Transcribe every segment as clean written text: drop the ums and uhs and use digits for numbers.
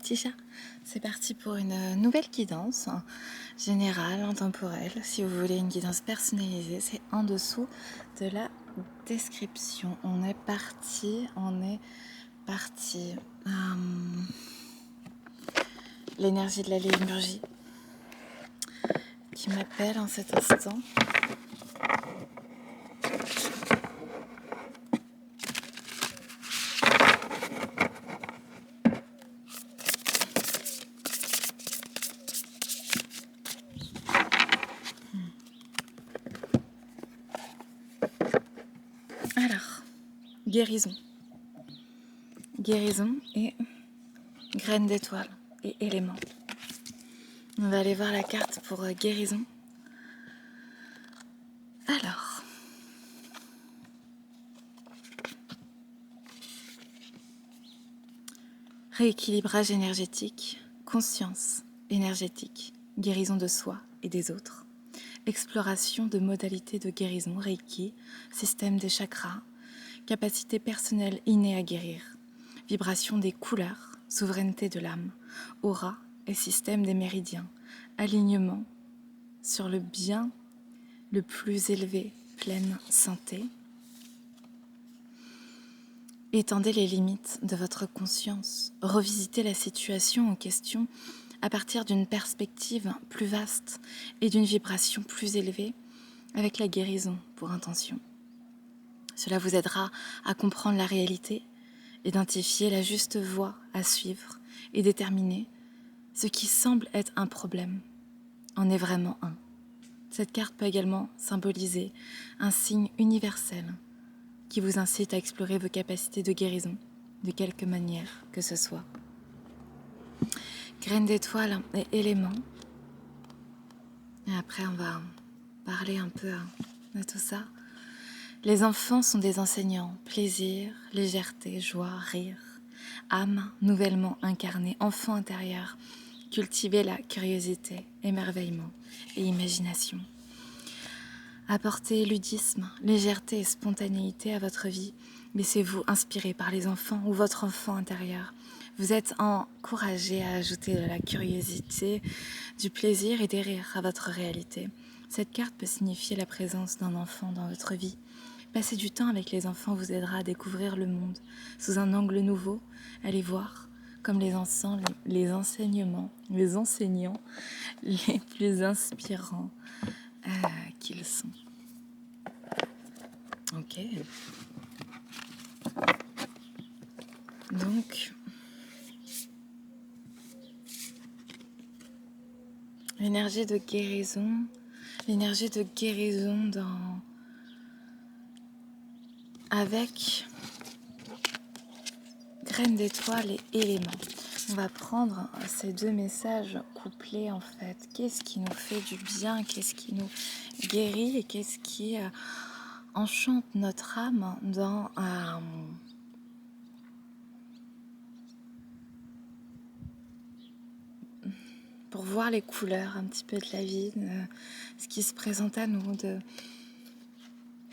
petits chats. C'est parti pour une nouvelle guidance générale, intemporelle. Si vous voulez une guidance personnalisée, c'est en dessous de la description. On est parti. L'énergie de la lémurgie qui m'appelle en cet instant. Alors, guérison. Guérison et graines d'étoile et éléments. On va aller voir la carte pour guérison. Alors, rééquilibrage énergétique, conscience énergétique, guérison de soi et des autres, exploration de modalités de guérison, Reiki, système des chakras, capacité personnelle innée à guérir, vibration des couleurs, souveraineté de l'âme, aura et système des méridiens, alignement sur le bien le plus élevé, pleine santé. Étendez les limites de votre conscience, revisitez la situation en question à partir d'une perspective plus vaste et d'une vibration plus élevée avec la guérison pour intention. Cela vous aidera à comprendre la réalité, identifier la juste voie à suivre et déterminer ce qui semble être un problème en est vraiment un. Cette carte peut également symboliser un signe universel qui vous incite à explorer vos capacités de guérison, de quelque manière que ce soit. Graines d'étoile et éléments. Et après, on va parler un peu de tout ça. Les enfants sont des enseignants. Plaisir, légèreté, joie, rire. Âme nouvellement incarnée, enfant intérieur. Cultivez la curiosité, émerveillement et imagination. Apportez ludisme, légèreté et spontanéité à votre vie. Laissez-vous inspirer par les enfants ou votre enfant intérieur. Vous êtes encouragé à ajouter de la curiosité, du plaisir et des rires à votre réalité. Cette carte peut signifier la présence d'un enfant dans votre vie. Passer du temps avec les enfants vous aidera à découvrir le monde sous un angle nouveau. Allez voir comme les enseignants les plus inspirants qu'ils sont. Ok. Donc, l'énergie de guérison avec graines d'étoile et éléments. On va prendre ces deux messages couplés en fait. Qu'est-ce qui nous fait du bien, qu'est-ce qui nous guérit et qu'est-ce qui enchante notre âme dans pour voir les couleurs un petit peu de la vie, ce qui se présente à nous,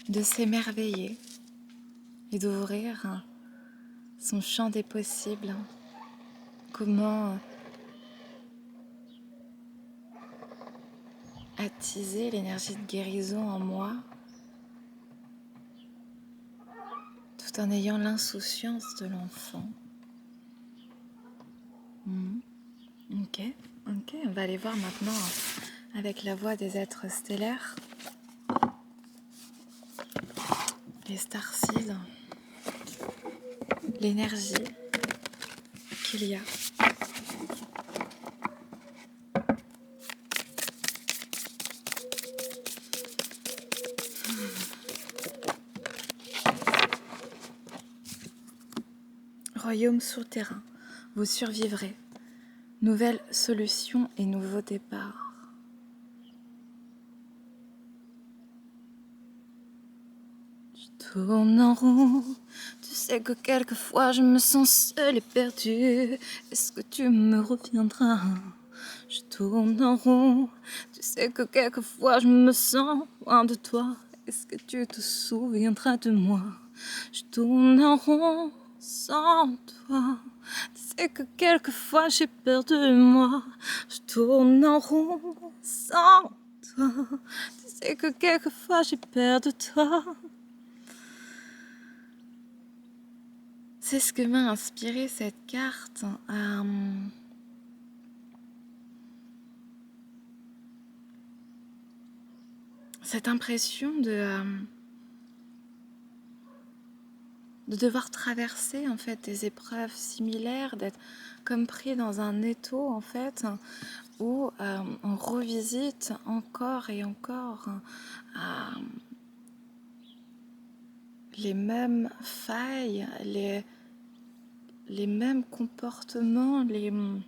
de s'émerveiller et d'ouvrir son champ des possibles. Comment attiser l'énergie de guérison en moi tout en ayant l'insouciance de l'enfant. Ok, on va aller voir maintenant avec la voix des êtres stellaires, les starseeds, l'énergie qu'il y a. Royaume souterrain, vous survivrez. Nouvelle solution et nouveau départ. Je tourne en rond, tu sais que quelquefois je me sens seule et perdue. Est-ce que tu me reviendras? Je tourne en rond, tu sais que quelquefois je me sens loin de toi. Est-ce que tu te souviendras de moi? Je tourne en rond sans toi. Tu sais que quelquefois j'ai peur de moi. Je tourne en rond sans toi. Tu sais que quelquefois j'ai peur de toi. C'est ce que m'a inspiré cette carte. Cette impression de devoir traverser en fait des épreuves similaires, d'être comme pris dans un étau en fait, où on revisite encore et encore les mêmes failles, les mêmes comportements, les mêmes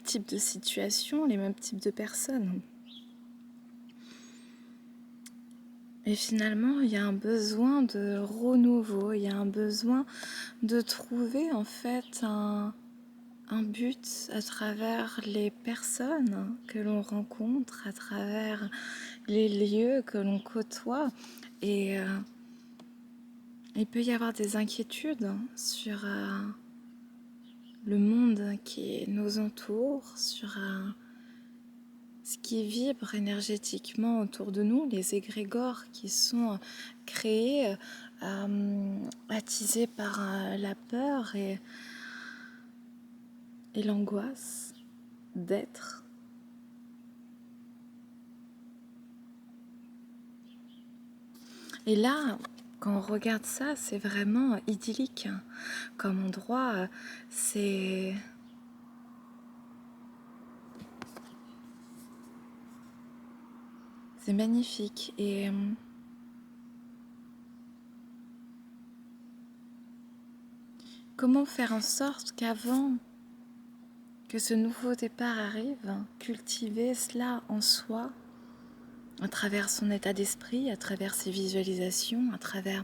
types de situations, les mêmes types de personnes. Et finalement, il y a un besoin de renouveau, il y a un besoin de trouver en fait un but à travers les personnes que l'on rencontre, à travers les lieux que l'on côtoie. Et il peut y avoir des inquiétudes sur le monde qui nous entoure, sur ce qui vibre énergétiquement autour de nous, les égrégores qui sont créés, attisés par la peur et l'angoisse d'être. Et là, quand on regarde ça, c'est vraiment idyllique comme endroit. C'est magnifique. Et comment faire en sorte qu'avant que ce nouveau départ arrive, cultiver cela en soi, à travers son état d'esprit, à travers ses visualisations, à travers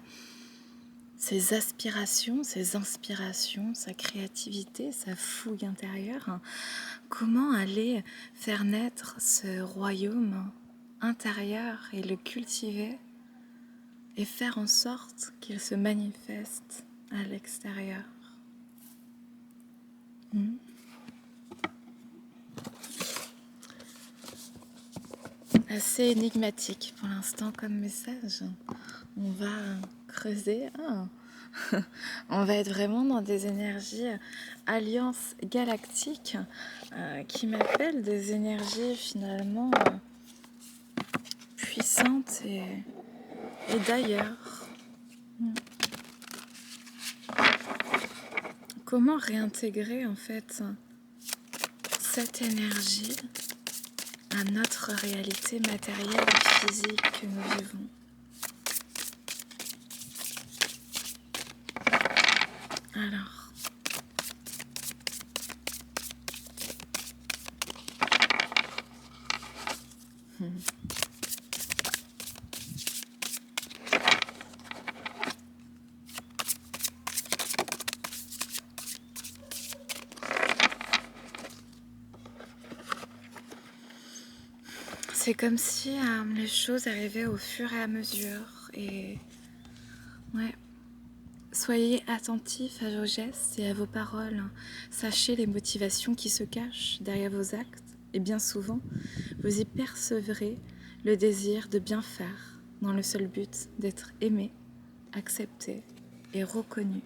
ses aspirations, ses inspirations, sa créativité, sa fougue intérieure. Comment aller faire naître ce royaume intérieur et le cultiver et faire en sorte qu'il se manifeste à l'extérieur. Assez énigmatique pour l'instant comme message. On va creuser. On va être vraiment dans des énergies alliance galactique qui m'appellent des énergies finalement puissantes et d'ailleurs. Comment réintégrer en fait cette énergie à notre réalité matérielle et physique que nous vivons? Alors, c'est comme si les choses arrivaient au fur et à mesure. Et ouais, soyez attentifs à vos gestes et à vos paroles. Sachez les motivations qui se cachent derrière vos actes. Et bien souvent, vous y percevrez le désir de bien faire dans le seul but d'être aimé, accepté et reconnu.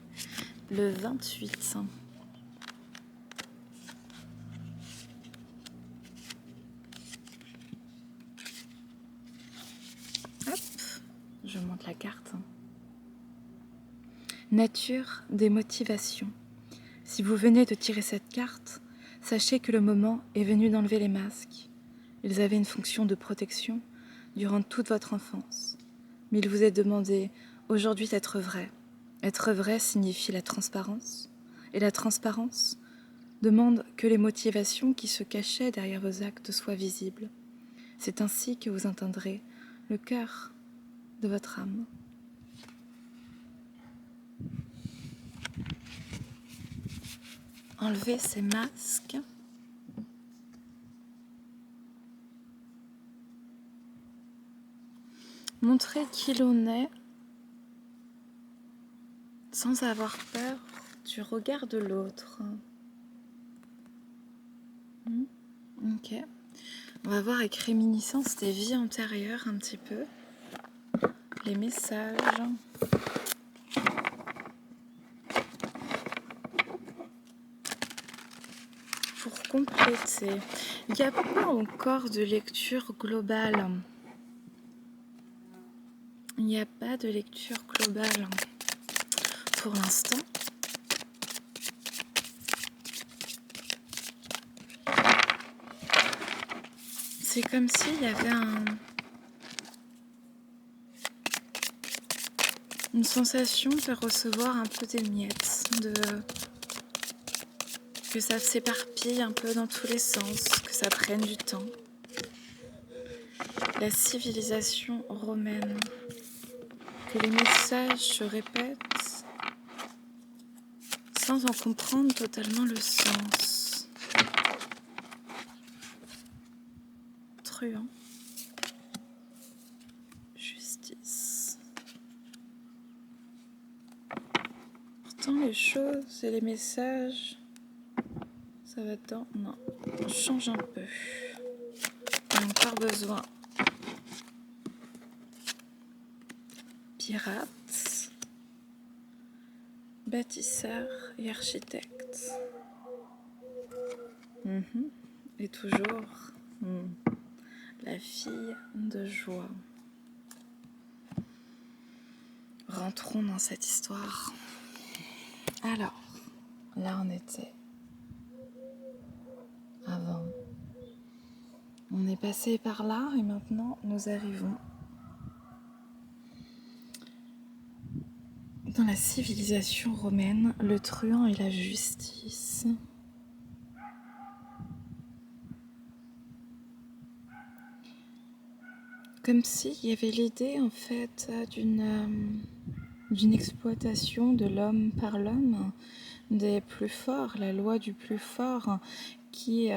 Le 28. Hop, je monte la carte. Nature des motivations. Si vous venez de tirer cette carte, sachez que le moment est venu d'enlever les masques. Ils avaient une fonction de protection durant toute votre enfance. Mais il vous est demandé aujourd'hui d'être vrai. Être vrai signifie la transparence. Et la transparence demande que les motivations qui se cachaient derrière vos actes soient visibles. C'est ainsi que vous atteindrez le cœur de votre âme. Enlevez ces masques. Montrer qui l'on est sans avoir peur du regard de l'autre. Ok. On va voir avec réminiscence des vies antérieures un petit peu. Les messages. Pour compléter, il n'y a pas encore de lecture globale. Il n'y a pas de lecture globale pour l'instant. C'est comme s'il y avait une sensation de recevoir un peu des miettes, que ça s'éparpille un peu dans tous les sens, que ça prenne du temps. La civilisation romaine, que les messages se répètent sans en comprendre totalement le sens. Truand. Justice. Pourtant les choses et les messages, ça va dedans. Non, on change un peu. On a encore besoin. Pirates, bâtisseurs et architectes. Et toujours la fille de joie. Rentrons dans cette histoire. Alors, là on était avant. On est passé par là et maintenant nous arrivons dans la civilisation romaine, le truand et la justice. Comme s'il y avait l'idée en fait d'une exploitation de l'homme par l'homme, des plus forts, la loi du plus fort qui,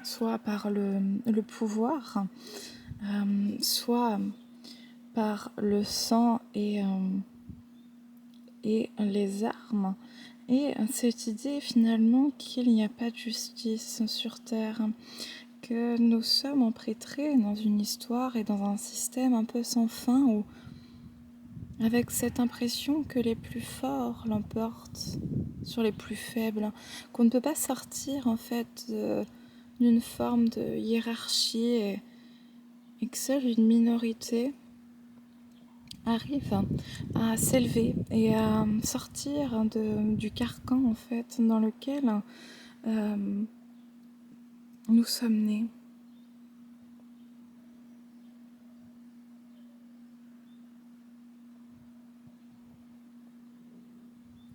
soit par le pouvoir, soit par le sang et les armes, et cette idée finalement qu'il n'y a pas de justice sur Terre, que nous sommes empêtrés dans une histoire et dans un système un peu sans fin, où avec cette impression que les plus forts l'emportent sur les plus faibles, qu'on ne peut pas sortir en fait d'une forme de hiérarchie, et que seule une minorité arrive à s'élever et à sortir du carcan en fait dans lequel nous sommes nés.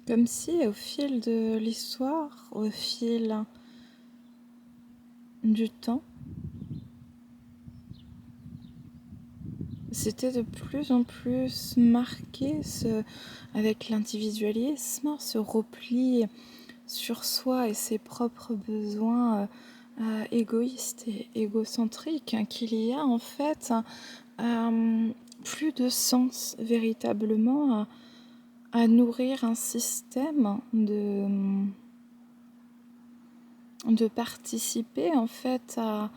Comme si au fil de l'histoire, au fil du temps, c'était de plus en plus marqué avec l'individualisme, ce repli sur soi et ses propres besoins égoïstes et égocentriques, qu'il y a en fait plus de sens véritablement à nourrir un système de participer en fait à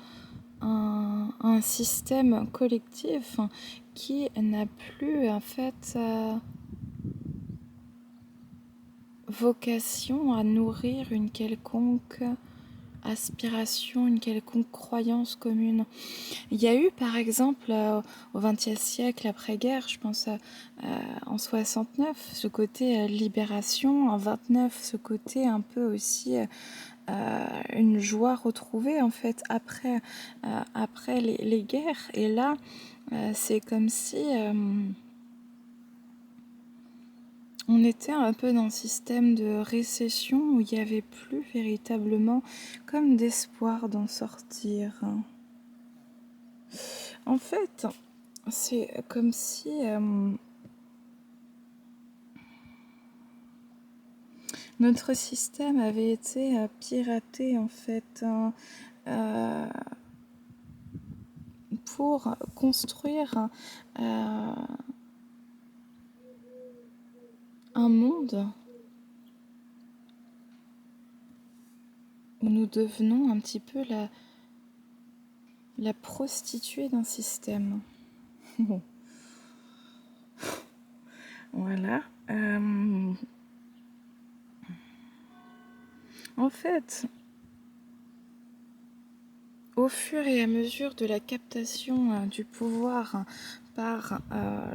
un système collectif qui n'a plus en fait vocation à nourrir une quelconque aspiration, une quelconque croyance commune. Il y a eu par exemple au XXe siècle après-guerre, je pense en 69, ce côté libération, en 29 ce côté un peu aussi une joie retrouvée en fait après les guerres, et là c'est comme si on était un peu dans un système de récession où il n'y avait plus véritablement comme d'espoir d'en sortir. En fait, c'est comme si notre système avait été piraté en fait pour construire un monde où nous devenons un petit peu la prostituée d'un système. Voilà. En fait, au fur et à mesure de la captation du pouvoir par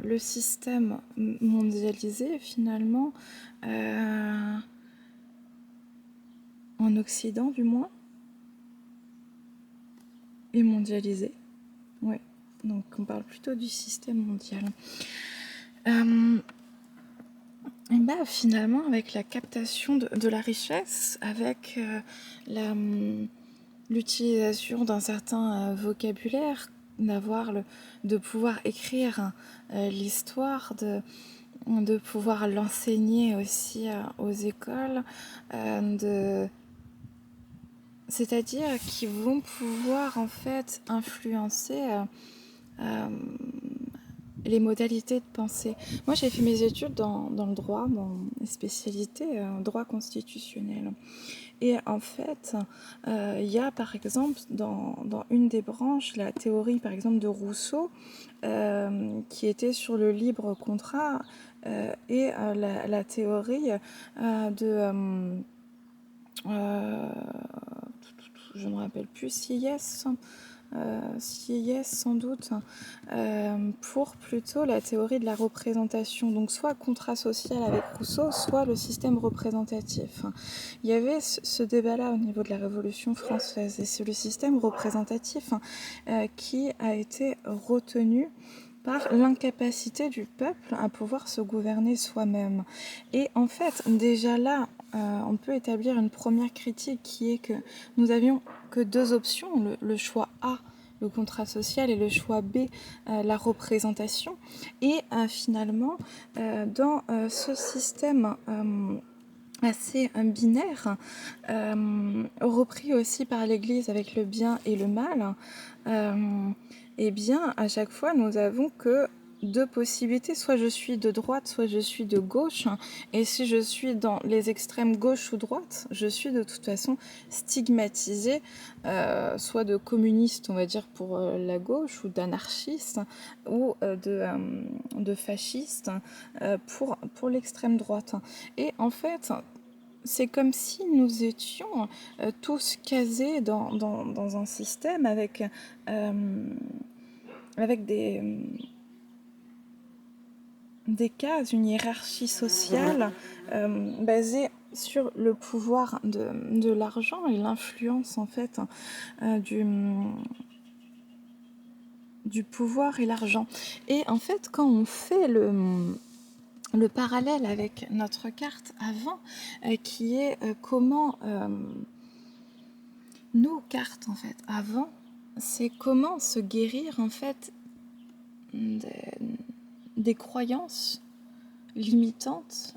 le système mondialisé, finalement, en Occident du moins, et mondialisé, ouais. Donc on parle plutôt du système mondial. Et bah, finalement, avec la captation de la richesse, avec l'utilisation d'un certain vocabulaire, de pouvoir écrire l'histoire, de pouvoir l'enseigner aussi aux écoles, c'est-à-dire qu'ils vont pouvoir en fait influencer les modalités de pensée. Moi, j'ai fait mes études dans le droit, dans une spécialité droit constitutionnel. Et en fait, il y a par exemple dans une des branches la théorie par exemple de Rousseau qui était sur le libre contrat et la théorie de... je ne me rappelle plus, Sieyès, sans doute, pour plutôt la théorie de la représentation. Donc soit contrat social avec Rousseau, soit le système représentatif. Il y avait ce débat-là au niveau de la Révolution française, et c'est le système représentatif qui a été retenu par l'incapacité du peuple à pouvoir se gouverner soi-même. Et en fait, déjà là, on peut établir une première critique qui est que nous avions que deux options, le choix A, le contrat social, et le choix B, la représentation. Et finalement, dans ce système assez binaire, repris aussi par l'Église avec le bien et le mal, eh bien, à chaque fois, nous avons que deux possibilités, soit je suis de droite, soit je suis de gauche, et si je suis dans les extrêmes gauche ou droite, je suis de toute façon stigmatisée, soit de communiste, on va dire, pour la gauche, ou d'anarchiste, ou de fasciste pour l'extrême droite. Et en fait, c'est comme si nous étions tous casés dans un système avec des cases, une hiérarchie sociale basée sur le pouvoir de l'argent et l'influence en fait du pouvoir et l'argent. Et en fait, quand on fait le parallèle avec notre carte avant, qui est comment nos cartes en fait avant, c'est comment se guérir en fait des croyances limitantes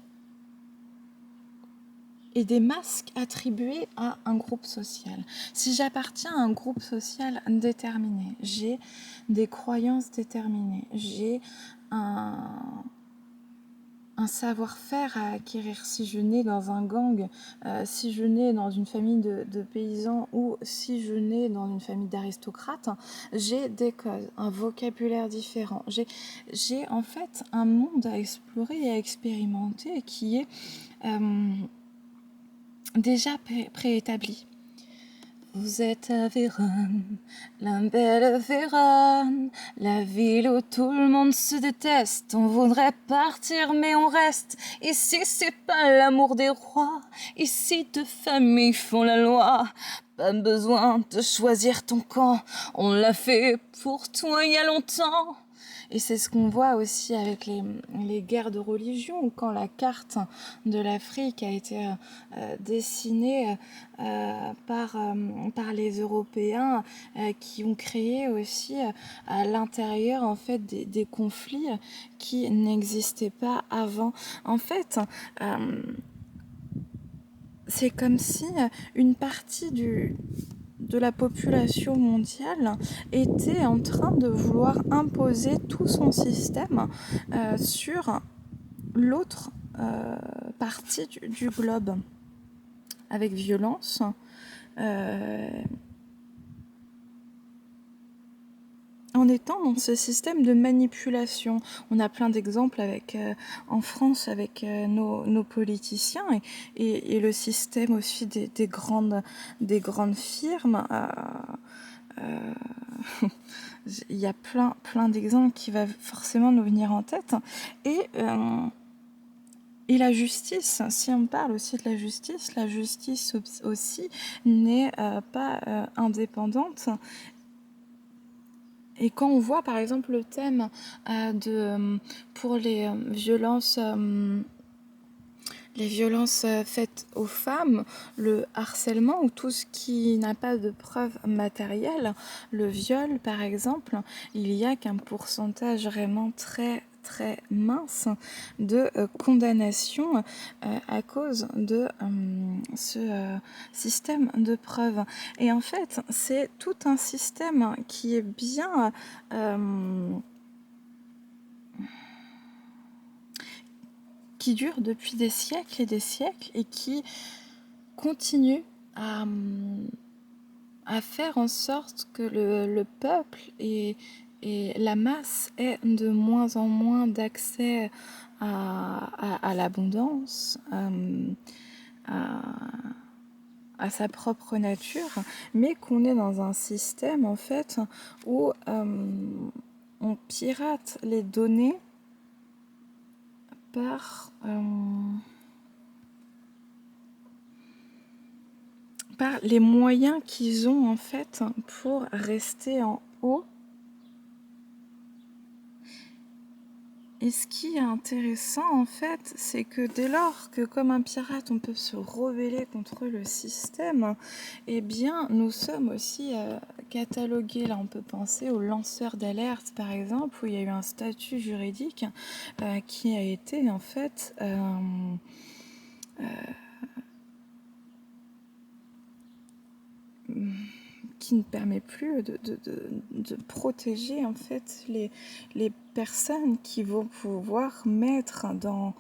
et des masques attribués à un groupe social. Si j'appartiens à un groupe social déterminé, j'ai des croyances déterminées, j'ai un savoir-faire à acquérir. Si je nais dans un gang, si je nais dans une famille de paysans, ou si je nais dans une famille d'aristocrates, j'ai des codes, un vocabulaire différent. J'ai en fait un monde à explorer et à expérimenter qui est déjà préétabli. Vous êtes à Vérone, la belle Vérone, la ville où tout le monde se déteste. On voudrait partir mais on reste. Ici c'est pas l'amour des rois, ici deux familles font la loi. Pas besoin de choisir ton camp, on l'a fait pour toi il y a longtemps. Et c'est ce qu'on voit aussi avec les guerres de religion, quand la carte de l'Afrique a été dessinée par les Européens qui ont créé aussi à l'intérieur en fait des conflits qui n'existaient pas avant. En fait, c'est comme si une partie de la population mondiale était en train de vouloir imposer tout son système sur l'autre partie du globe avec violence. En étant dans ce système de manipulation. On a plein d'exemples en France avec nos politiciens et le système aussi des grandes firmes. Il y a plein d'exemples qui vont forcément nous venir en tête. Et la justice, si on parle aussi de la justice aussi n'est pas indépendante. Et quand on voit par exemple le thème pour les violences faites aux femmes, le harcèlement ou tout ce qui n'a pas de preuve matérielle, le viol par exemple, il y a qu'un pourcentage vraiment très très mince de condamnation à cause de ce système de preuves. Et en fait, c'est tout un système qui est bien qui dure depuis des siècles et qui continue à faire en sorte que le peuple et la masse ait de moins en moins d'accès à l'abondance, à sa propre nature, mais qu'on est dans un système en fait où on pirate les données par les moyens qu'ils ont en fait pour rester en haut. Et ce qui est intéressant en fait, c'est que dès lors que comme un pirate on peut se rebeller contre le système, eh bien nous sommes aussi catalogués. Là on peut penser aux lanceurs d'alerte par exemple, où il y a eu un statut juridique qui a été en fait qui ne permet plus de protéger en fait les personnes qui vont pouvoir mettre dans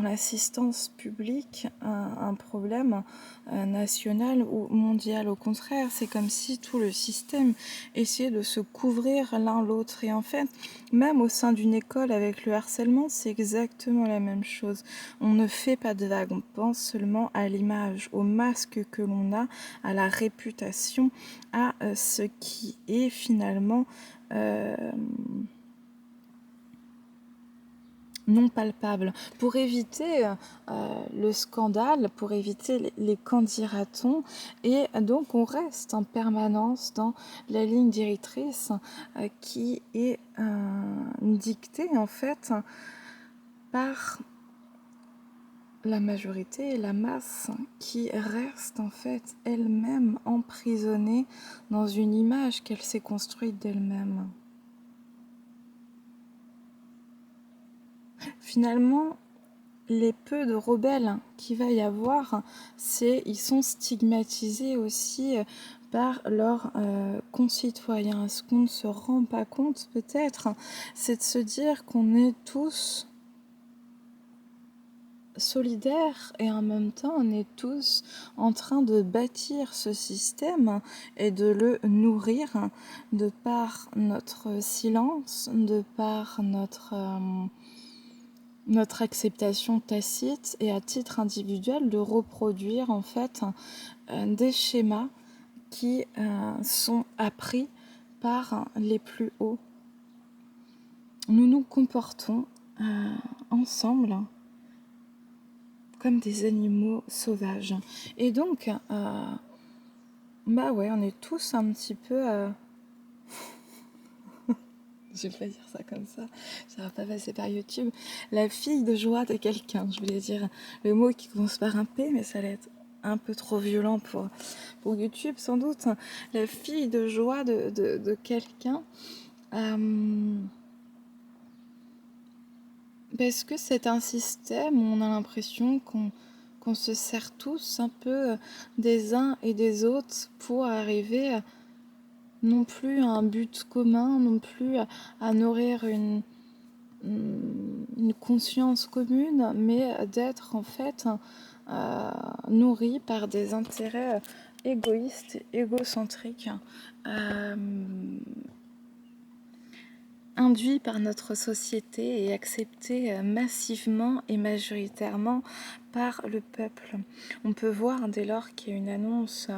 l'assistance publique un problème national ou mondial. Au contraire, c'est comme si tout le système essayait de se couvrir l'un l'autre. Et en fait, même au sein d'une école avec le harcèlement, c'est exactement la même chose. On ne fait pas de vagues, on pense seulement à l'image, au masque que l'on a, à la réputation, à ce qui est finalement non palpable, pour éviter le scandale, pour éviter les qu'en dira-t-on, et donc on reste en permanence dans la ligne directrice qui est dictée en fait par la majorité et la masse qui reste en fait elle-même emprisonnée dans une image qu'elle s'est construite d'elle-même. Finalement, les peu de rebelles qu'il va y avoir, ils sont stigmatisés aussi par leurs concitoyens. Ce qu'on ne se rend pas compte peut-être, c'est de se dire qu'on est tous solidaires et en même temps on est tous en train de bâtir ce système et de le nourrir de par notre silence, de par notre acceptation tacite et à titre individuel de reproduire en fait des schémas qui sont appris par les plus hauts. Nous nous comportons ensemble comme des animaux sauvages. Et donc, on est tous un petit peu... je vais pas dire ça comme ça, ça va pas passer par YouTube. La fille de joie de quelqu'un, je voulais dire le mot qui commence par un P, mais ça allait être un peu trop violent pour YouTube sans doute. La fille de joie de quelqu'un. Parce que c'est un système où on a l'impression qu'on se sert tous un peu des uns et des autres pour arriver non plus à un but commun, non plus à nourrir une conscience commune, mais d'être en fait nourri par des intérêts égoïstes, égocentriques, induits par notre société et acceptés massivement et majoritairement par le peuple. On peut voir dès lors qu'il y a une annonce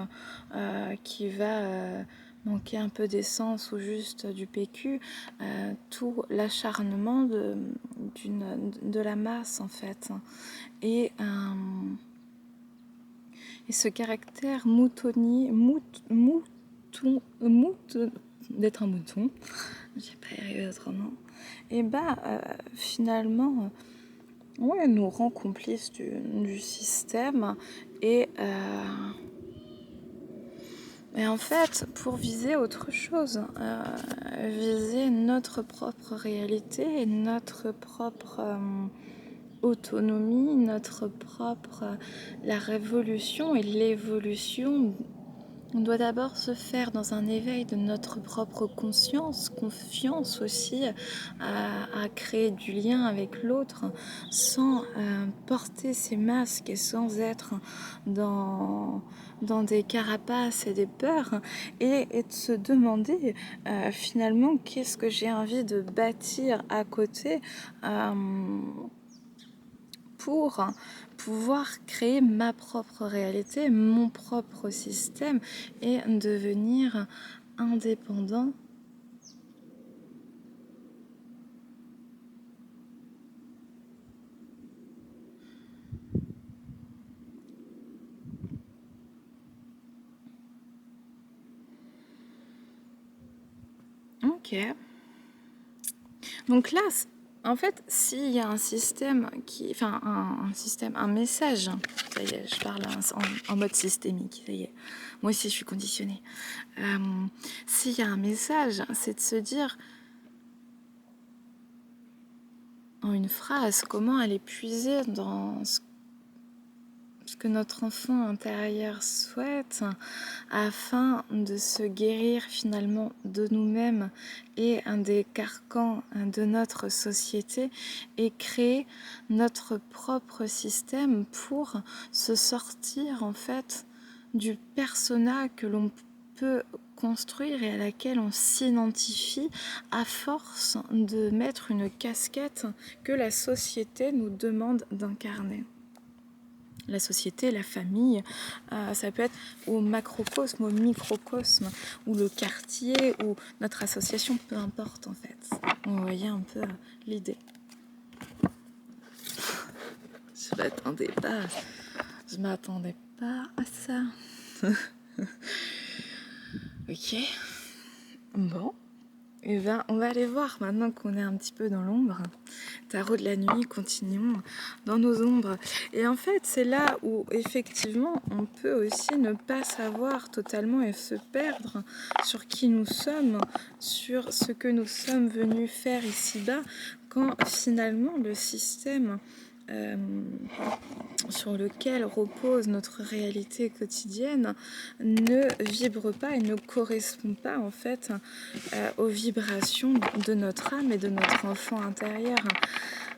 qui va manquer un peu d'essence ou juste du PQ, tout l'acharnement de la masse en fait. Et ce caractère moutonnier, d'être un mouton, je vais pas y arriver autrement, et finalement, ouais, nous rend complices du système et en fait, pour viser autre chose, viser notre propre réalité, notre propre autonomie, notre propre... la révolution et l'évolution doit d'abord se faire dans un éveil de notre propre conscience, confiance aussi à créer du lien avec l'autre sans porter ces masques et sans être dans des carapaces et des peurs et de se demander finalement qu'est-ce que j'ai envie de bâtir à côté pour pouvoir créer ma propre réalité, mon propre système et devenir indépendant. Ok. Donc là, en fait, s'il y a un système qui... Enfin, un message, ça y est, je parle en mode systémique, ça y est. Moi aussi, je suis conditionnée. S'il y a un message, c'est de se dire, en une phrase, comment aller puiser dans ce que notre enfant intérieur souhaite afin de se guérir finalement de nous-mêmes et des carcans de notre société et créer notre propre système pour se sortir en fait du persona que l'on peut construire et à laquelle on s'identifie à force de mettre une casquette que la société nous demande d'incarner. La société, la famille, ça peut être au macrocosme, au microcosme, ou le quartier, ou notre association, peu importe en fait. Vous voyez un peu l'idée. Je m'attendais pas à ça. Ok. Bon. Et on va aller voir maintenant qu'on est un petit peu dans l'ombre. Tarot de la nuit, continuons dans nos ombres. Et en fait, c'est là où effectivement, on peut aussi ne pas savoir totalement et se perdre sur qui nous sommes, sur ce que nous sommes venus faire ici-bas, quand finalement le système sur lequel repose notre réalité quotidienne ne vibre pas et ne correspond pas en fait aux vibrations de notre âme et de notre enfant intérieur.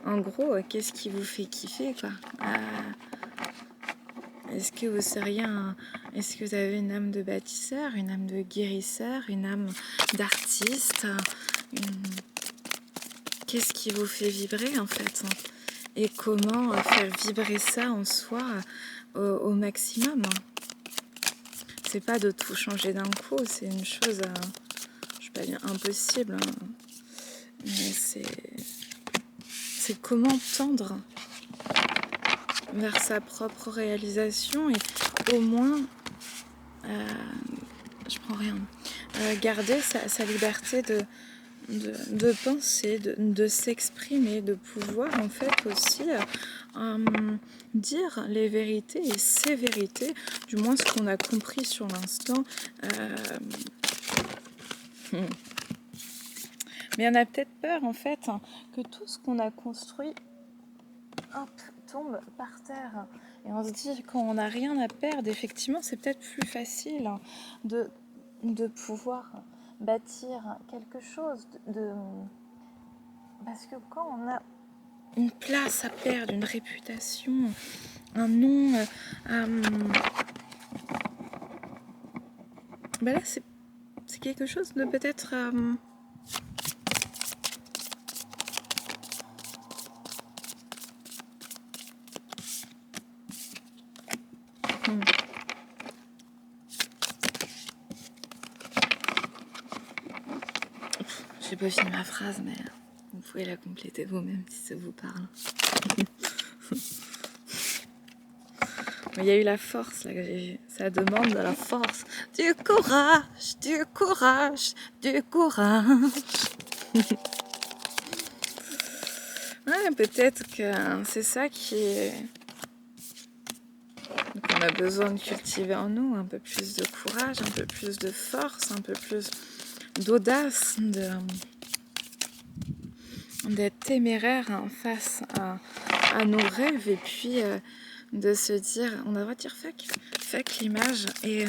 En gros, qu'est-ce qui vous fait kiffer quoi Est-ce que vous seriez est-ce que vous avez une âme de bâtisseur, une âme de guérisseur, une âme d'artiste Qu'est-ce qui vous fait vibrer en fait et comment faire vibrer ça en soi au maximum. C'est pas de tout changer d'un coup, c'est une chose, je vais pas dire impossible, mais c'est comment tendre vers sa propre réalisation et au moins, je prends rien, garder sa liberté de penser, de s'exprimer, de pouvoir en fait aussi dire les vérités et ses vérités, du moins ce qu'on a compris sur l'instant. Mais on a peut-être peur en fait que tout ce qu'on a construit tombe par terre. Et on se dit quand on n'a rien à perdre, effectivement c'est peut-être plus facile de pouvoir bâtir quelque chose, Parce que quand on a une place à perdre, une réputation, un nom, ben là c'est quelque chose de peut-être j'ai pas fini ma phrase, mais vous pouvez la compléter vous-même si ça vous parle. Il y a eu la force, là, que j'ai vu. Ça demande de la force. Du courage, du courage, du courage. Ouais, peut-être que c'est ça qu'on a besoin de cultiver en nous. Un peu plus de courage, un peu plus de force, un peu plus d'audace, d'être téméraire face à nos rêves, et puis de se dire, on devrait dire fuck l'image. Et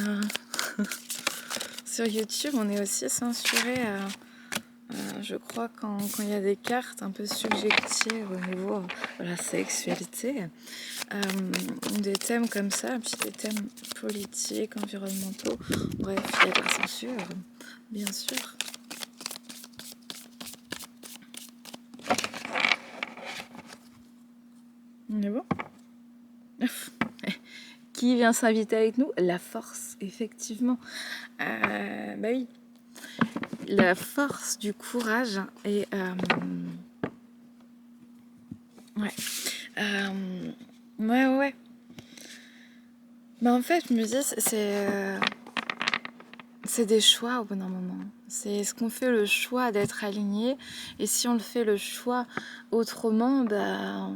sur YouTube, on est aussi censuré, je crois, quand il y a des cartes un peu subjectives au niveau de la sexualité, des thèmes comme ça, puis des thèmes politiques, environnementaux. Bref, il y a de la censure, bien sûr. On est bon? Qui vient s'inviter avec nous? La force, effectivement. Bah oui. La force du courage. Et ouais. Ouais. Bah en fait, je me dis, c'est des choix au bout d'un moment. C'est est-ce qu'on fait le choix d'être aligné, et si on le fait le choix autrement, bah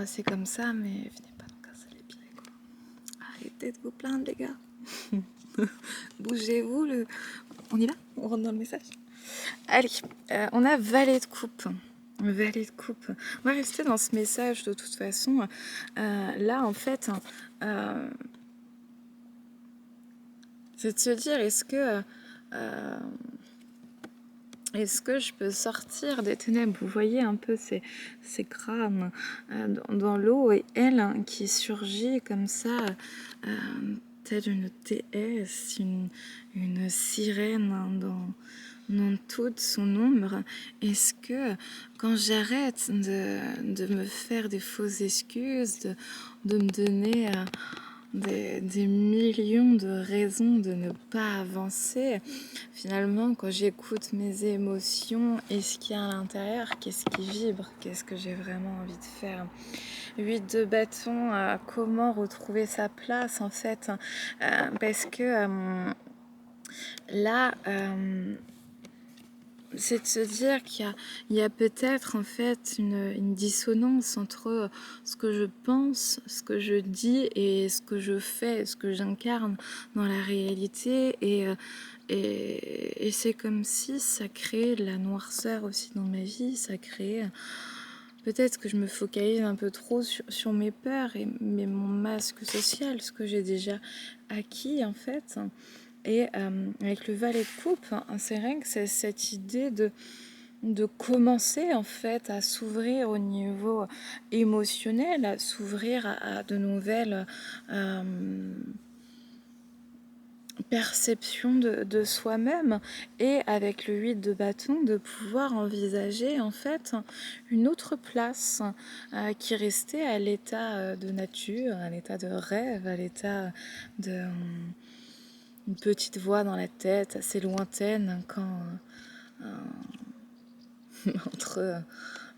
c'est comme ça, mais venez pas nous casser les pieds, quoi. Arrêtez de vous plaindre, les gars. Bougez-vous. On y va? On rentre dans le message? Allez, on a valet de coupe. Valet de coupe. On va rester dans ce message de toute façon. Là, en fait, c'est de se dire, est-ce que je peux sortir des ténèbres? Vous voyez un peu ces crânes dans l'eau, et elle qui surgit comme ça, telle une déesse, une sirène dans toute son ombre. Est-ce que quand j'arrête de me faire des fausses excuses, de me donner des millions de raisons de ne pas avancer, finalement, quand j'écoute mes émotions et ce qu'il y a à l'intérieur, qu'est-ce qui vibre, qu'est-ce que j'ai vraiment envie de faire? 8 de bâton, comment retrouver sa place, en fait, parce que là, c'est de se dire qu'il y a peut-être en fait une dissonance entre ce que je pense, ce que je dis et ce que je fais, ce que j'incarne dans la réalité, et c'est comme si ça créait de la noirceur aussi dans ma vie, ça créait peut-être que je me focalise un peu trop sur mes peurs mais mon masque social, ce que j'ai déjà acquis en fait. Et avec le valet de coupe, c'est rien que c'est cette idée de commencer en fait à s'ouvrir au niveau émotionnel, à s'ouvrir à de nouvelles perceptions de soi-même, et avec le 8 de bâton de pouvoir envisager en fait une autre place qui restait à l'état de nature, à l'état de rêve, à l'état de une petite voix dans la tête assez lointaine quand entre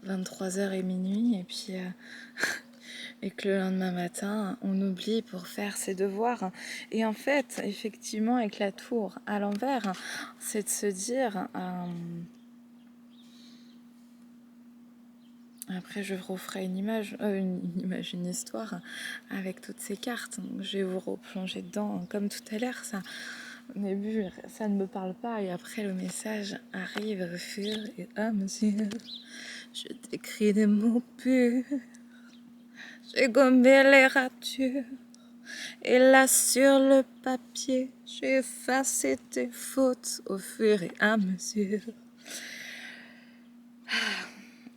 23h et minuit, et puis et que le lendemain matin on oublie pour faire ses devoirs. Et en fait, effectivement, avec la tour à l'envers, c'est de se dire après je referai une histoire avec toutes ces cartes, donc je vais vous replonger dedans comme tout à l'heure. Ça, au début, ça ne me parle pas, et après le message arrive au fur et à mesure. Je t'écris des mots purs, j'ai gommé les ratures, et là sur le papier, j'ai effacé tes fautes au fur et à mesure.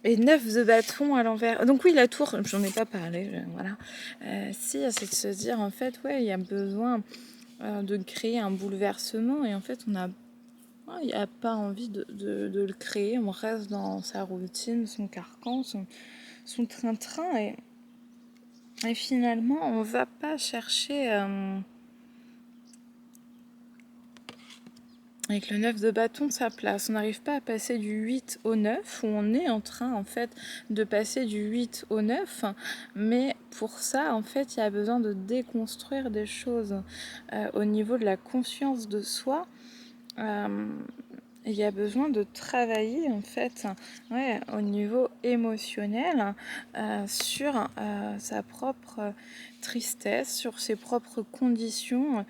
Et 9 de bâton à l'envers. Donc oui, la tour, j'en ai pas parlé, voilà. Si, c'est de se dire, en fait, ouais, il y a besoin de créer un bouleversement. Et en fait, il n'y a pas envie de le créer. On reste dans sa routine, son carcan, son train-train. Et finalement, on va pas chercher... avec le 9 de bâton, sa place. On n'arrive pas à passer du 8 au 9, où on est en train, en fait, de passer du 8 au 9. Mais pour ça, en fait, il y a besoin de déconstruire des choses au niveau de la conscience de soi. Il y a besoin de travailler, en fait, ouais, au niveau émotionnel, sur sa propre tristesse, sur ses propres conditions.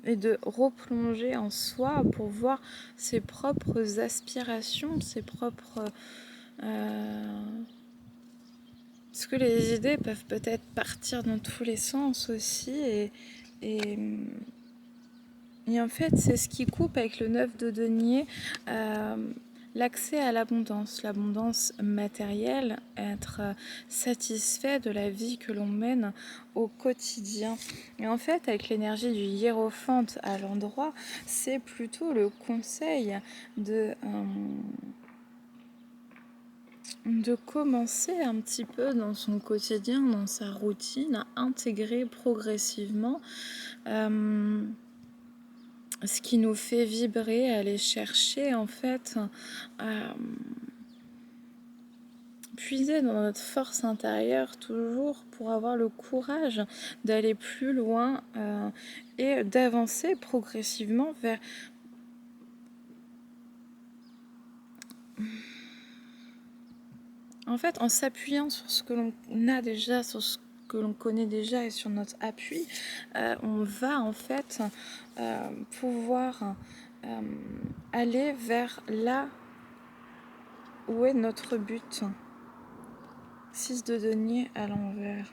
Et de replonger en soi pour voir ses propres aspirations, ses propres... Parce que les idées peuvent peut-être partir dans tous les sens aussi. Et en fait, c'est ce qui coupe avec le 9 de denier. L'accès à l'abondance matérielle, être satisfait de la vie que l'on mène au quotidien. Et en fait, avec l'énergie du hiérophante à l'endroit, c'est plutôt le conseil de commencer un petit peu dans son quotidien, dans sa routine, à intégrer progressivement ce qui nous fait vibrer, aller chercher en fait, puiser dans notre force intérieure toujours pour avoir le courage d'aller plus loin et d'avancer progressivement vers... En fait, en s'appuyant sur ce que l'on a déjà, sur ce que l'on connaît déjà et sur notre appui, on va en fait pouvoir aller vers là où est notre but. 6 de denier à l'envers.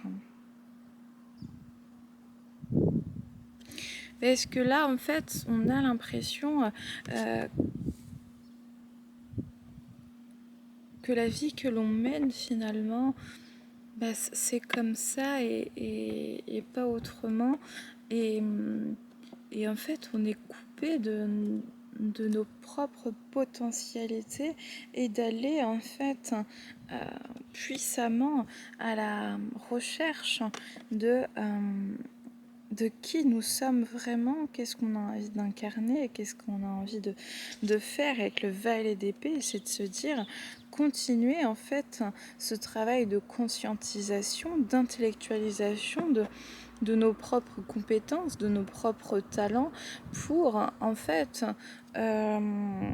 Parce que là, en fait, on a l'impression que la vie que l'on mène finalement, bah, c'est comme ça et pas autrement. Et en fait, on est coupé de nos propres potentialités et d'aller en fait puissamment à la recherche de qui nous sommes vraiment, qu'est-ce qu'on a envie d'incarner, qu'est-ce qu'on a envie de faire avec le valet d'épée, c'est de se dire, continuer en fait ce travail de conscientisation, d'intellectualisation de nos propres compétences, de nos propres talents, pour en fait... ouais,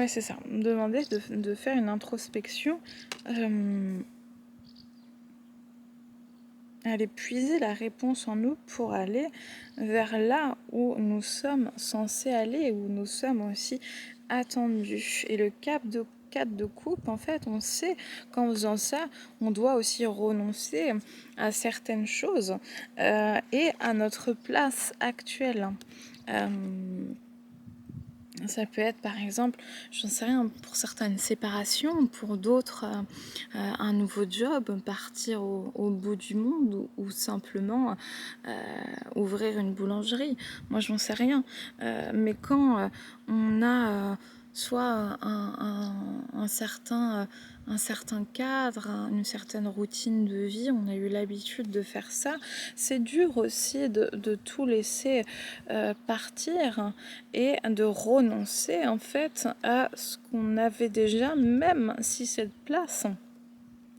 c'est ça, me demander de faire une introspection, aller puiser la réponse en nous pour aller vers là où nous sommes censés aller, où nous sommes aussi attendus. Et le 4 de coupe, en fait, on sait qu'en faisant ça, on doit aussi renoncer à certaines choses et à notre place actuelle. Ça peut être par exemple, j'en sais rien, pour certaines séparations, pour d'autres un nouveau job, partir au bout du monde ou simplement ouvrir une boulangerie. Moi, j'en sais rien. Mais quand on a soit un certain cadre, une certaine routine de vie, on a eu l'habitude de faire ça, c'est dur aussi de tout laisser partir et de renoncer en fait à ce qu'on avait déjà, même si cette place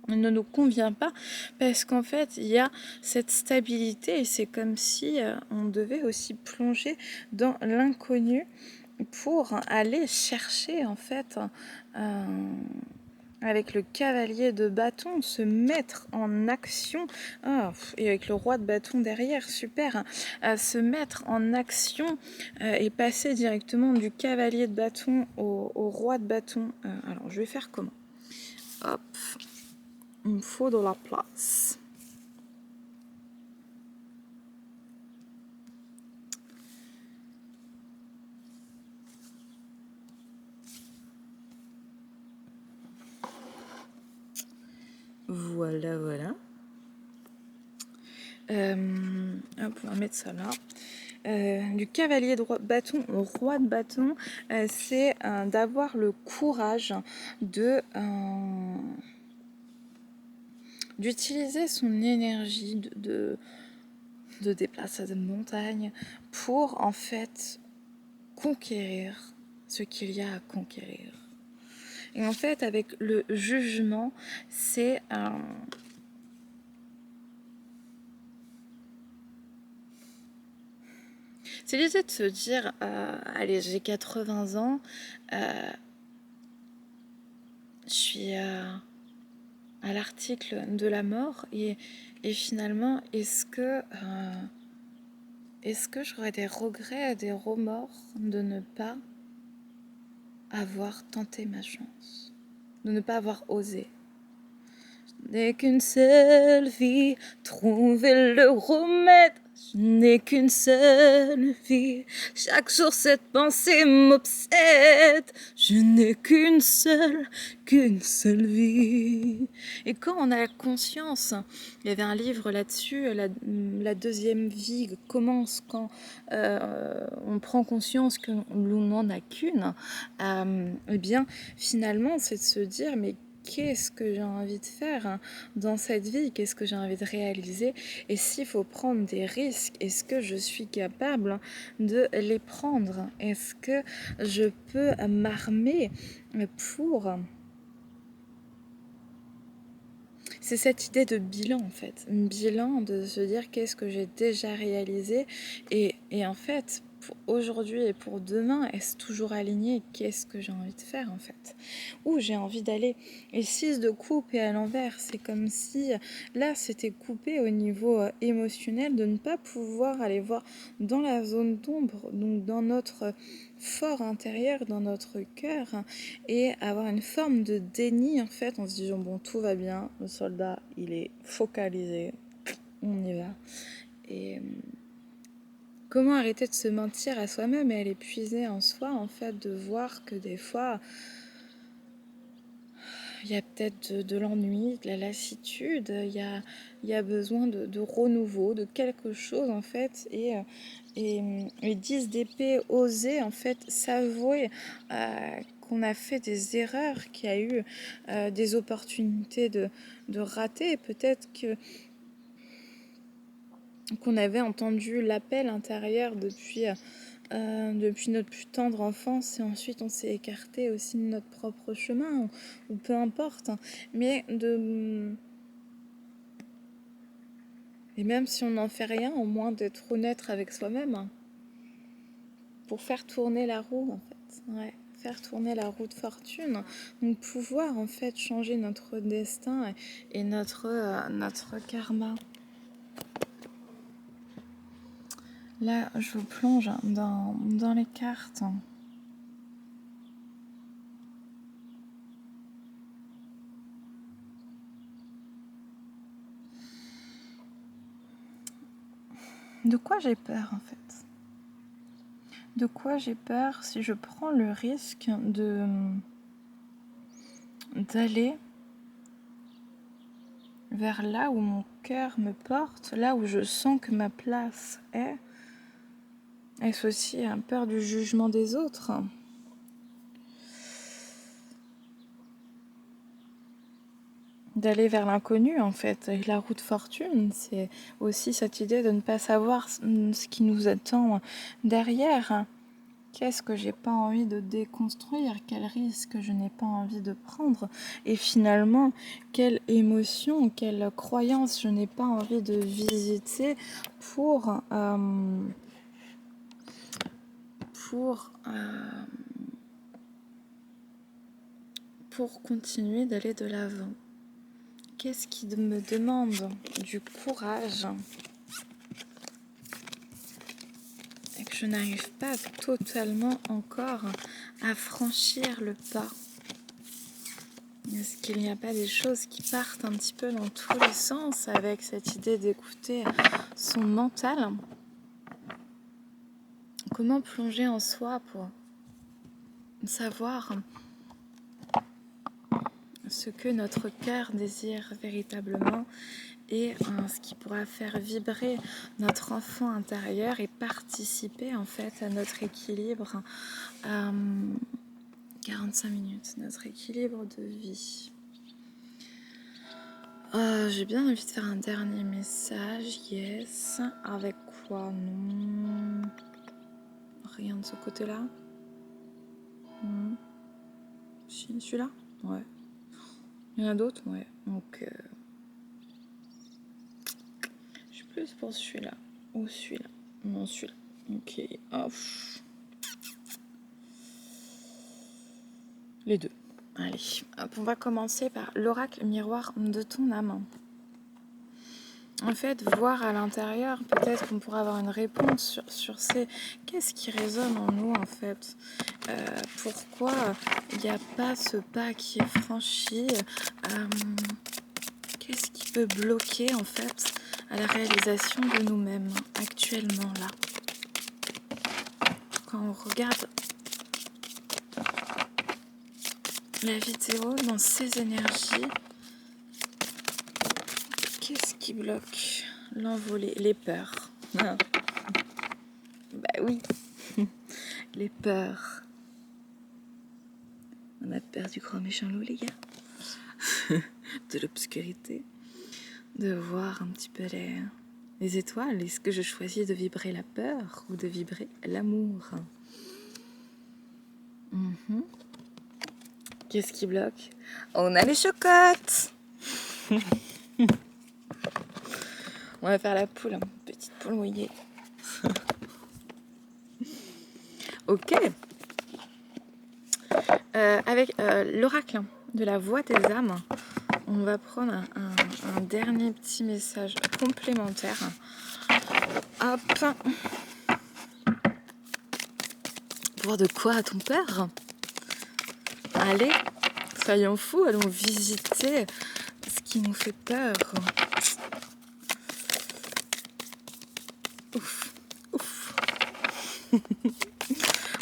ne nous convient pas, parce qu'en fait il y a cette stabilité et c'est comme si on devait aussi plonger dans l'inconnu pour aller chercher en fait avec le cavalier de bâton, se mettre en action, et avec le roi de bâton derrière, super, se mettre en action et passer directement du cavalier de bâton au roi de bâton. Alors, je vais faire comment? Hop, il me faut de la place. Voilà, voilà. Hop, on va mettre ça là. Du cavalier de bâton au roi de bâton, c'est d'avoir le courage d'utiliser son énergie, de déplacer de montagne pour en fait conquérir ce qu'il y a à conquérir. Et en fait, avec le jugement, c'est l'idée de se dire, allez, j'ai 80 ans, je suis à l'article de la mort, et finalement, est-ce que j'aurais des regrets, des remords de ne pas avoir tenté ma chance, de ne pas avoir osé? Je n'ai qu'une seule vie, trouver le remède. Je n'ai qu'une seule vie, chaque jour cette pensée m'obsède. Je n'ai qu'une seule vie. Et quand on a la conscience, il y avait un livre là-dessus, la deuxième vie commence quand on prend conscience que l'on n'en a qu'une. Eh bien, finalement, c'est de se dire, mais qu'est-ce que j'ai envie de faire dans cette vie? Qu'est-ce que j'ai envie de réaliser? Et s'il faut prendre des risques, est-ce que je suis capable de les prendre? Est-ce que je peux m'armer pour... C'est cette idée de bilan en fait, un bilan de se dire qu'est-ce que j'ai déjà réalisé, et en fait pour aujourd'hui et pour demain, est-ce toujours aligné? Qu'est-ce que j'ai envie de faire en fait? Où j'ai envie d'aller? Et 6 de coupe et à l'envers, c'est comme si là c'était coupé au niveau émotionnel, de ne pas pouvoir aller voir dans la zone d'ombre, donc dans notre fort intérieur, dans notre cœur, et avoir une forme de déni en fait, en se disant bon, tout va bien, le soldat il est focalisé, on y va. Et comment arrêter de se mentir à soi-même et aller puiser en soi en fait, de voir que des fois il y a peut-être de l'ennui, de la lassitude, il y a besoin de renouveau, de quelque chose en fait, et 10 d'épée, oser en fait s'avouer qu'on a fait des erreurs, qu'il y a eu des opportunités de rater, peut-être qu'on avait entendu l'appel intérieur depuis notre plus tendre enfance, et ensuite on s'est écarté aussi de notre propre chemin, ou peu importe, mais et même si on n'en fait rien, au moins d'être honnête avec soi-même, pour faire tourner la roue en fait. Ouais, faire tourner la roue de fortune, donc pouvoir en fait changer notre destin et notre karma. Là, je vous plonge dans les cartes. De quoi j'ai peur en fait? De quoi j'ai peur si je prends le risque d'aller vers là où mon cœur me porte, là où je sens que ma place est? Est-ce aussi un peur du jugement des autres? D'aller vers l'inconnu en fait. Et la roue de fortune, c'est aussi cette idée de ne pas savoir ce qui nous attend derrière. Qu'est-ce que j'ai pas envie de déconstruire? Quel risque je n'ai pas envie de prendre? Et finalement, quelle émotion, quelle croyance je n'ai pas envie de visiter pour continuer d'aller de l'avant? Qu'est-ce qui me demande du courage et que je n'arrive pas totalement encore à franchir le pas? Est-ce qu'il n'y a pas des choses qui partent un petit peu dans tous les sens avec cette idée d'écouter son mental? Comment plonger en soi pour savoir ce que notre cœur désire véritablement et ce qui pourra faire vibrer notre enfant intérieur et participer en fait à notre équilibre. 45 minutes, notre équilibre de vie. J'ai bien envie de faire un dernier message, yes. Avec quoi? Non. Rien de ce côté-là. Celui-là? Ouais. Il y en a d'autres? Ouais. Donc, je suis plus pour celui-là. Ou celui-là. Non, celui-là. Ok. Off. Les deux. Allez. Hop, on va commencer par l'oracle miroir de ton âme. En fait, voir à l'intérieur, peut-être qu'on pourra avoir une réponse sur ces... Qu'est-ce qui résonne en nous, en fait? Pourquoi il n'y a pas ce pas qui est franchi? Qu'est-ce qui peut bloquer, en fait, à la réalisation de nous-mêmes, actuellement, là? Quand on regarde la vidéo dans ces énergies, qu'est-ce qui bloque? L'envolée, les peurs. Bah oui, les peurs. On a peur du grand méchant loup, les gars. De l'obscurité. De voir un petit peu les étoiles. Est-ce que je choisis de vibrer la peur ou de vibrer l'amour? Qu'est-ce qui bloque? On a les chocottes. On va faire la poule, hein. Petite poule mouillée. Ok. Avec l'oracle de la voix des âmes, on va prendre un dernier petit message complémentaire. Hop. Voir de quoi a-t-on peur? Allez, soyons fous, allons visiter ce qui nous fait peur. Ouf, ouf.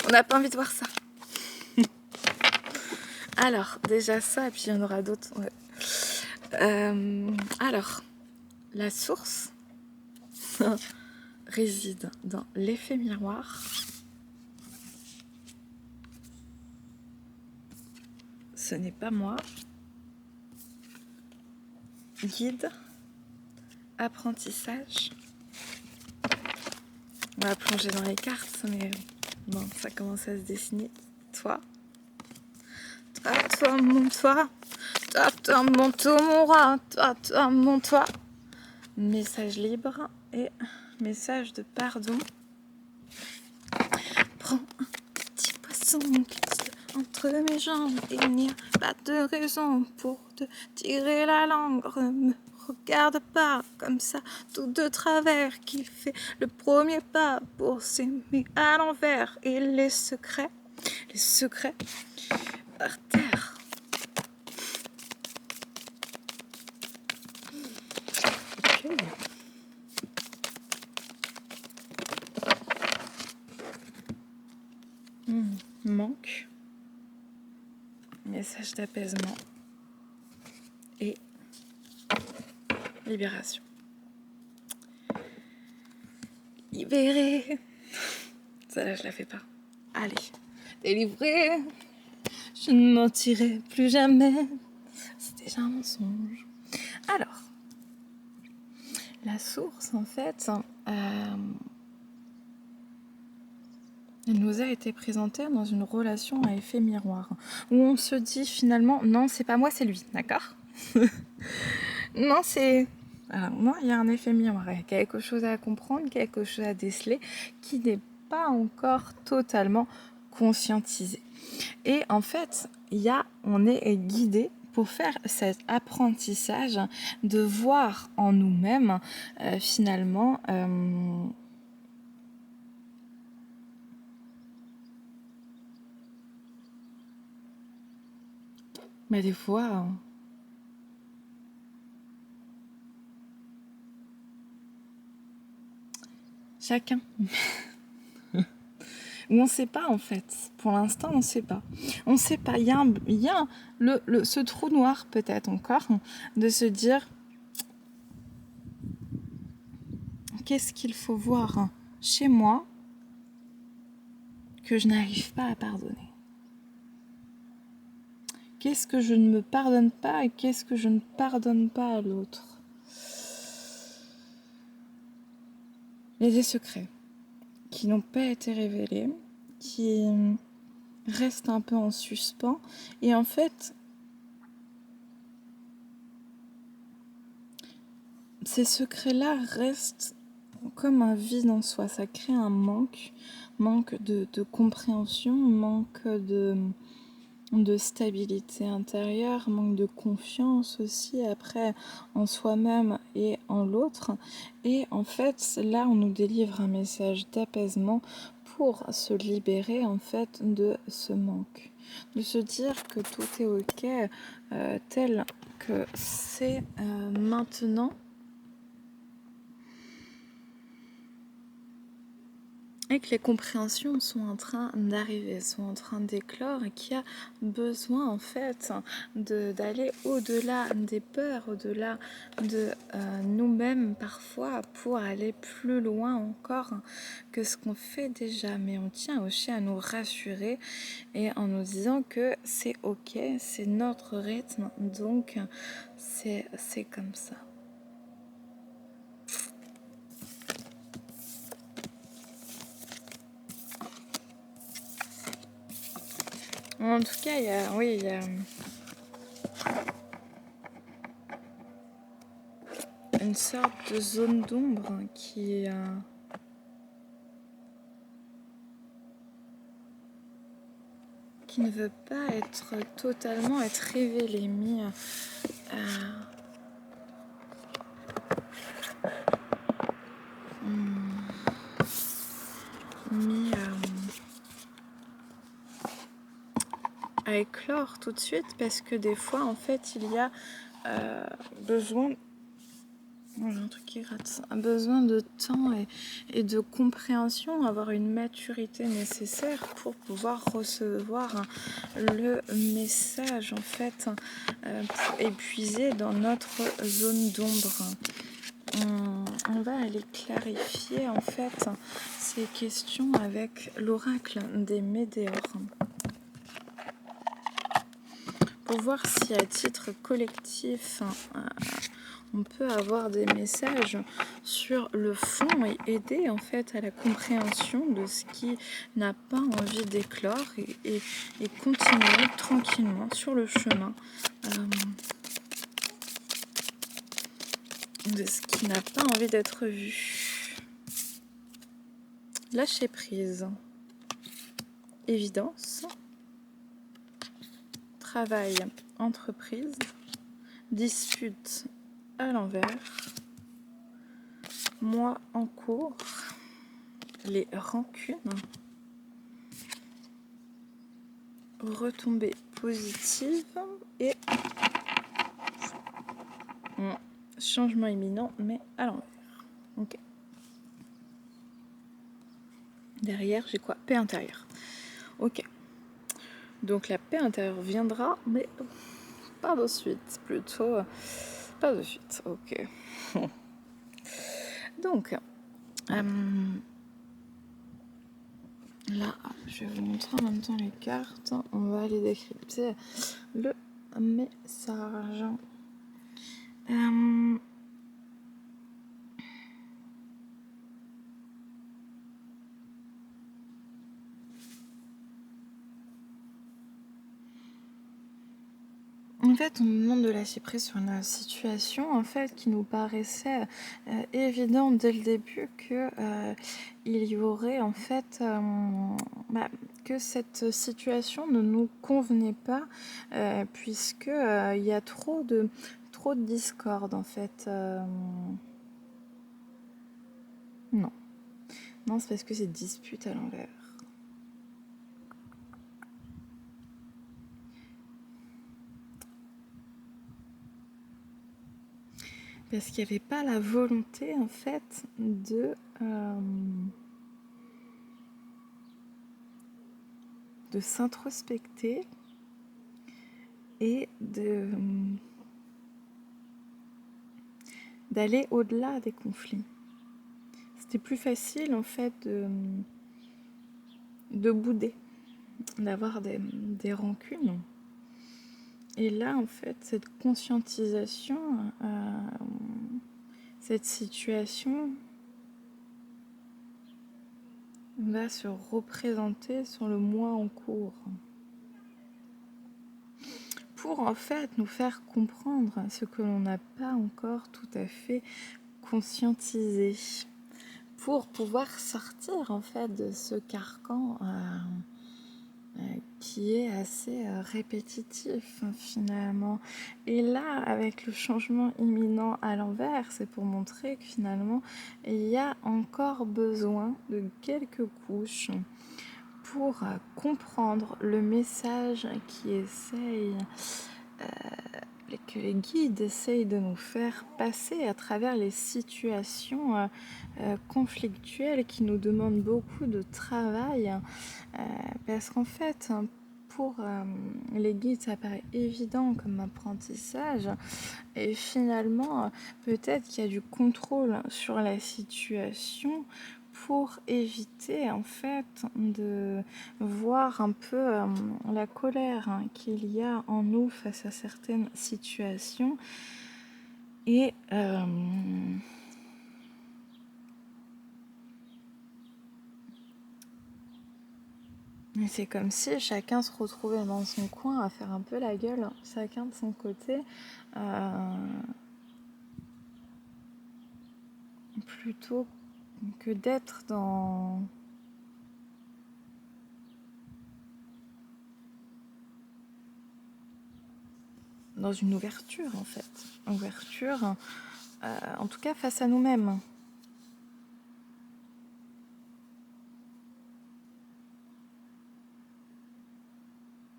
On n'a pas envie de voir ça. Alors, déjà ça, et puis il y en aura d'autres. Ouais. Alors, la source réside dans l'effet miroir. Ce n'est pas moi. Guide, apprentissage. On va plonger dans les cartes, mais bon, ça commence à se dessiner. Toi, mon toi. Toi, mon tout, mon roi. Toi, mon toi. Message libre et message de pardon. Prends un petit poisson entre mes jambes. Il n'y a pas de raison pour te tirer la langue. Me regarde pas comme ça, tout de travers, qu'il fait le premier pas pour s'aimer à l'envers. Et les secrets par terre. Okay. Manque. Message d'apaisement. Et libération. Libéré. Ça là, je la fais pas. Allez. Délivré. Je ne mentirai plus jamais. C'est déjà un mensonge. Alors, la source, en fait, elle nous a été présentée dans une relation à effet miroir, où on se dit finalement, non, c'est pas moi, c'est lui, d'accord? Non, c'est... Alors, non, il y a un effet miroir, il y a quelque chose à comprendre, quelque chose à déceler, qui n'est pas encore totalement conscientisé. Et en fait, on est guidé pour faire cet apprentissage de voir en nous-mêmes finalement mais des fois chacun Ou on ne sait pas en fait. Pour l'instant, on ne sait pas. On ne sait pas. Il y a ce trou noir peut-être encore de se dire qu'est-ce qu'il faut voir chez moi que je n'arrive pas à pardonner. Qu'est-ce que je ne me pardonne pas et qu'est-ce que je ne pardonne pas à l'autre. Il y a des secrets qui n'ont pas été révélés, qui restent un peu en suspens. Et en fait, ces secrets-là restent comme un vide en soi. Ça crée un manque de compréhension, manque de stabilité intérieure, manque de confiance aussi après en soi-même et en l'autre. Et en fait, là, on nous délivre un message d'apaisement pour se libérer en fait de ce manque. De se dire que tout est ok, tel que c'est maintenant. Et que les compréhensions sont en train d'arriver, sont en train d'éclore et qu'il y a besoin en fait d'aller au-delà des peurs, au-delà de nous-mêmes parfois pour aller plus loin encore que ce qu'on fait déjà. Mais on tient aussi à nous rassurer et en nous disant que c'est ok, c'est notre rythme, donc c'est comme ça. En tout cas, il y a une sorte de zone d'ombre qui ne veut pas être totalement être révélée, mis à éclore tout de suite parce que des fois en fait il y a besoin j'ai un truc qui gratte. Un besoin de temps et de compréhension, avoir une maturité nécessaire pour pouvoir recevoir le message en fait pour épuiser dans notre zone d'ombre. On va aller clarifier en fait ces questions avec l'oracle des Médéors pour voir si à titre collectif on peut avoir des messages sur le fond et aider en fait à la compréhension de ce qui n'a pas envie d'éclore et continuer tranquillement sur le chemin de ce qui n'a pas envie d'être vu. Lâcher prise. Évidence. Travail, entreprise. Dispute à l'envers. Moi en cours. Les rancunes. Retombées positives et changement imminent mais à l'envers. Ok. Derrière j'ai quoi? Paix intérieure. Ok. Donc la paix intérieure viendra mais pas de suite. Plutôt pas de suite. Ok. Donc là je vais vous montrer en même temps les cartes. On va aller décrypter le message. En fait, on nous demande de lâcher prise sur une situation en fait qui nous paraissait évident dès le début que il y aurait en fait que cette situation ne nous convenait pas puisque il y a trop de discorde en fait. Non, c'est parce que c'est dispute à l'envers. Parce qu'il n'y avait pas la volonté en fait de de s'introspecter et d'aller au-delà des conflits. C'était plus facile en fait de bouder, d'avoir des rancunes. Et là en fait cette conscientisation, cette situation va se représenter sur le mois en cours pour en fait nous faire comprendre ce que l'on n'a pas encore tout à fait conscientisé, pour pouvoir sortir en fait de ce carcan qui est assez répétitif finalement. Et là, avec le changement imminent à l'envers, c'est pour montrer que finalement, il y a encore besoin de quelques couches pour comprendre le message qui essaye, que les guides essayent de nous faire passer à travers les situations conflictuelles qui nous demandent beaucoup de travail, parce qu'en fait, pour les guides, ça paraît évident comme apprentissage, et finalement, peut-être qu'il y a du contrôle sur la situation pour éviter en fait de voir un peu la colère qu'il y a en nous face à certaines situations. Et c'est comme si chacun se retrouvait dans son coin à faire un peu la gueule, chacun de son côté, plutôt que d'être dans une ouverture en fait. Ouverture, en tout cas face à nous-mêmes.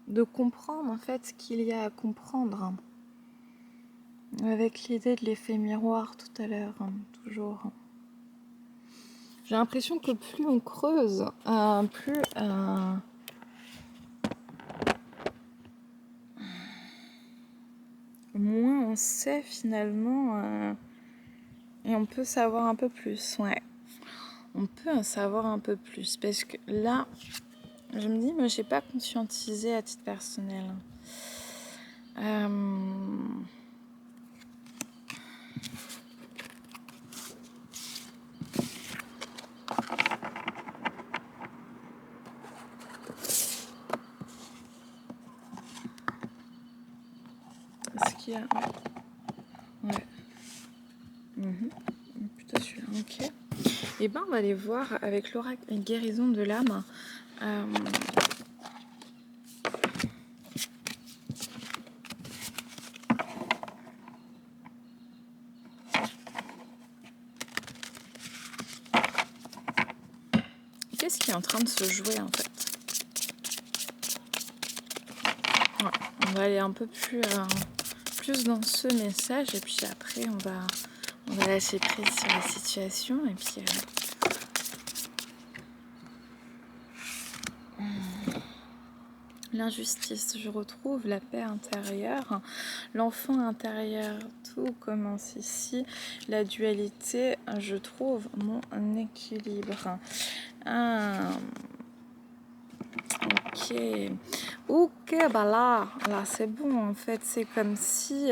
De comprendre en fait ce qu'il y a à comprendre. Avec l'idée de l'effet miroir tout à l'heure, toujours. J'ai l'impression que plus on creuse, plus moins on sait finalement, et on peut savoir un peu plus, ouais. On peut en savoir un peu plus, parce que là, je me dis, mais j'ai pas conscientisé à titre personnel. Est-ce qu'il y a... Ouais. Plutôt celui-là, ok. Et ben on va aller voir avec l'oracle guérison de l'âme. Qu'est-ce qui est en train de se jouer en fait? Ouais, on va aller un peu plus dans ce message, et puis après on va lâcher prise sur la situation, et puis l'injustice, je retrouve la paix intérieure, l'enfant intérieur, tout commence ici, la dualité, je trouve mon équilibre. Ok, bah là c'est bon en fait, c'est comme si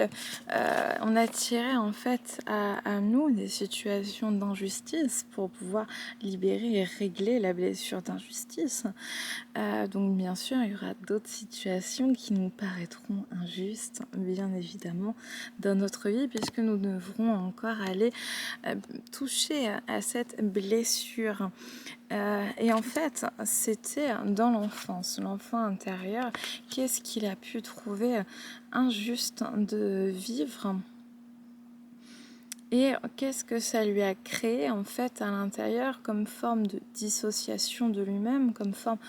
on attirait en fait à nous des situations d'injustice pour pouvoir libérer et régler la blessure d'injustice. Donc bien sûr il y aura d'autres situations qui nous paraîtront injustes, bien évidemment, dans notre vie, puisque nous devrons encore aller toucher à cette blessure. Et en fait, c'était dans l'enfance, l'enfant intérieur, qu'est-ce qu'il a pu trouver injuste de vivre, et qu'est-ce que ça lui a créé en fait à l'intérieur comme forme de dissociation de lui-même, comme forme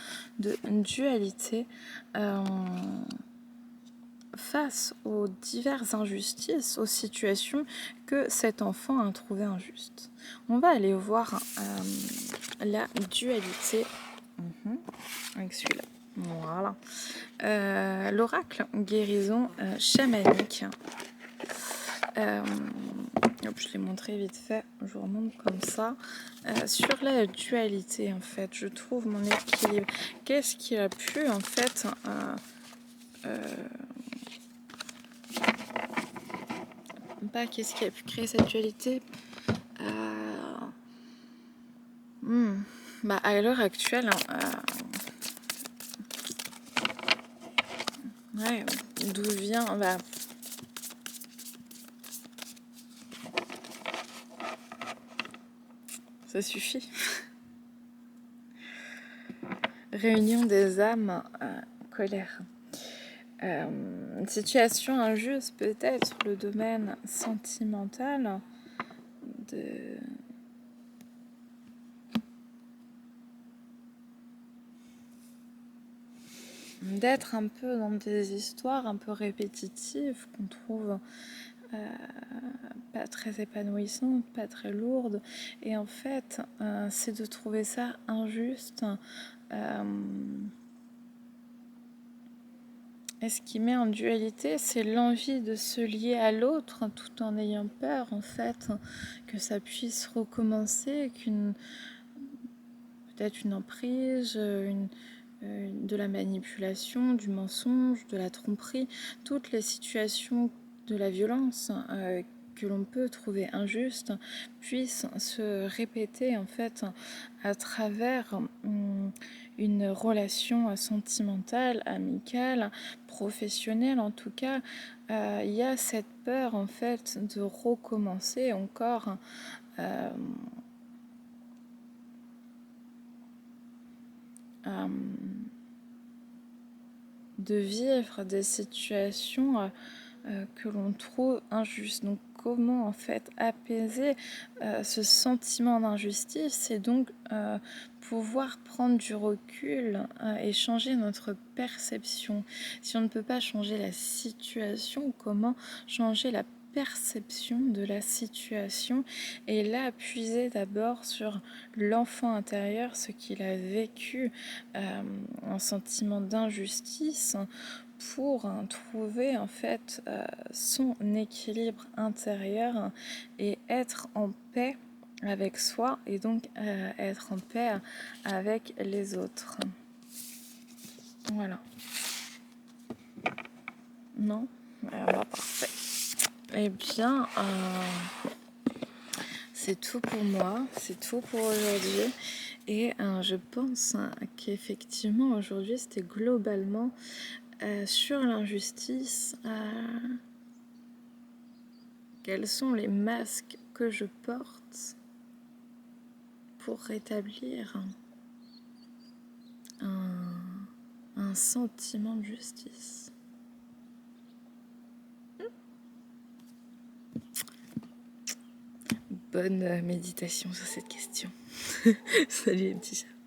de dualité face aux diverses injustices, aux situations que cet enfant a trouvées injustes. On va aller voir la dualité avec celui-là. Voilà. L'oracle guérison chamanique. Je l'ai montré vite fait, je vous remonte comme ça. Sur la dualité, en fait, je trouve mon équilibre. Qu'est-ce qui a pu, en fait, qu'est-ce qui a pu créer cette dualité à l'heure actuelle, d'où vient ça suffit. Réunion des âmes, colère. Situation injuste, peut-être le domaine sentimental d'être un peu dans des histoires un peu répétitives qu'on trouve pas très épanouissantes, pas très lourdes. Et en fait, c'est de trouver ça injuste. Et ce qui met en dualité, c'est l'envie de se lier à l'autre tout en ayant peur, en fait, que ça puisse recommencer, peut-être une emprise, de la manipulation, du mensonge, de la tromperie, toutes les situations de la violence que l'on peut trouver injustes puissent se répéter en fait à travers une relation sentimentale, amicale, professionnelle en tout cas. Il y a cette peur en fait de recommencer encore de vivre des situations que l'on trouve injustes. Donc comment en fait apaiser ce sentiment d'injustice et donc pouvoir prendre du recul et changer notre perception. Si on ne peut pas changer la situation, comment changer la perception de la situation et là puiser d'abord sur l'enfant intérieur, ce qu'il a vécu, un sentiment d'injustice pour trouver en fait son équilibre intérieur et être en paix avec soi et donc être en paix avec les autres. Voilà. Non ? Parfait. Eh bien, c'est tout pour moi, c'est tout pour aujourd'hui. Et je pense qu'effectivement, aujourd'hui, c'était globalement sur l'injustice. Quels sont les masques que je porte pour rétablir un sentiment de justice. Bonne méditation sur cette question. Salut les petits chats.